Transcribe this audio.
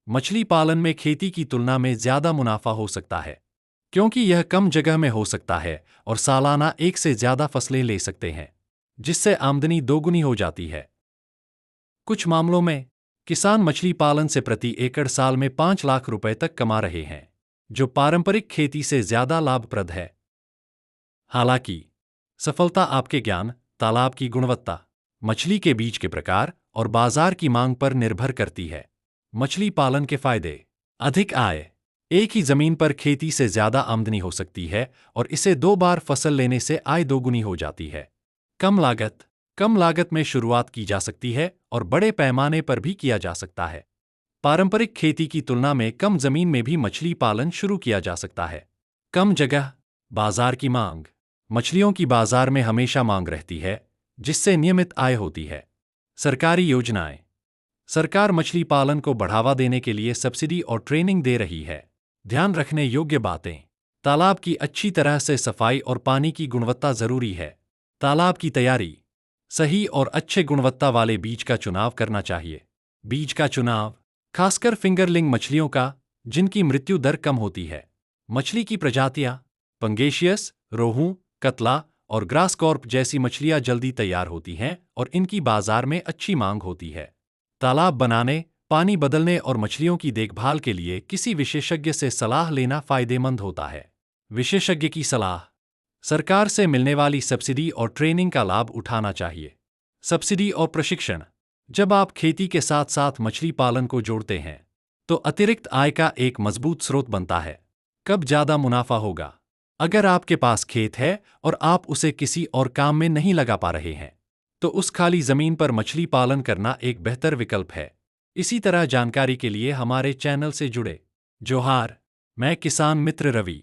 मछली पालन में खेती की तुलना में ज्यादा मुनाफा हो सकता है, क्योंकि यह कम जगह में हो सकता है और सालाना एक से ज्यादा फसलें ले सकते हैं, जिससे आमदनी दोगुनी हो जाती है। कुछ मामलों में किसान मछली पालन से प्रति एकड़ साल में 5 लाख रुपए तक कमा रहे हैं, जो पारंपरिक खेती से ज्यादा लाभप्रद है। हालांकि सफलता आपके ज्ञान, तालाब की गुणवत्ता, मछली के बीज के प्रकार और बाजार की मांग पर निर्भर करती है। मछली पालन के फायदे: अधिक आय। एक ही जमीन पर खेती से ज्यादा आमदनी हो सकती है और इसे 2 बार फसल लेने से आय दोगुनी हो जाती है। कम लागत। कम लागत में शुरुआत की जा सकती है और बड़े पैमाने पर भी किया जा सकता है। पारंपरिक खेती की तुलना में कम जमीन में भी मछली पालन शुरू किया जा सकता है। कम जगह। बाजार की मांग। मछलियों की बाजार में हमेशा मांग रहती है, जिससे नियमित आय होती है। सरकारी योजनाएं। सरकार मछली पालन को बढ़ावा देने के लिए सब्सिडी और ट्रेनिंग दे रही है। ध्यान रखने योग्य बातें: तालाब की अच्छी तरह से सफाई और पानी की गुणवत्ता जरूरी है। तालाब की तैयारी: सही और अच्छे गुणवत्ता वाले बीज का चुनाव करना चाहिए। बीज का चुनाव खासकर फिंगरलिंग मछलियों का, जिनकी मृत्यु दर कम होती है। मछली की प्रजातियां: पंगेशियस, रोहू, कतला और ग्रास कॉर्प जैसी मछलियां जल्दी तैयार होती हैं और इनकी बाजार में अच्छी मांग होती है। तालाब बनाने, पानी बदलने और मछलियों की देखभाल के लिए किसी विशेषज्ञ से सलाह लेना फायदेमंद होता है। विशेषज्ञ की सलाह: सरकार से मिलने वाली सब्सिडी और ट्रेनिंग का लाभ उठाना चाहिए। सब्सिडी और प्रशिक्षण: जब आप खेती के साथ साथ मछली पालन को जोड़ते हैं, तो अतिरिक्त आय का एक मजबूत स्रोत बनता है। कब ज्यादा मुनाफा होगा? अगर आपके पास खेत है और आप उसे किसी और काम में नहीं लगा पा रहे हैं, तो उस खाली जमीन पर मछली पालन करना एक बेहतर विकल्प है। इसी तरह जानकारी के लिए हमारे चैनल से जुड़े। जोहार, मैं किसान मित्र रवि।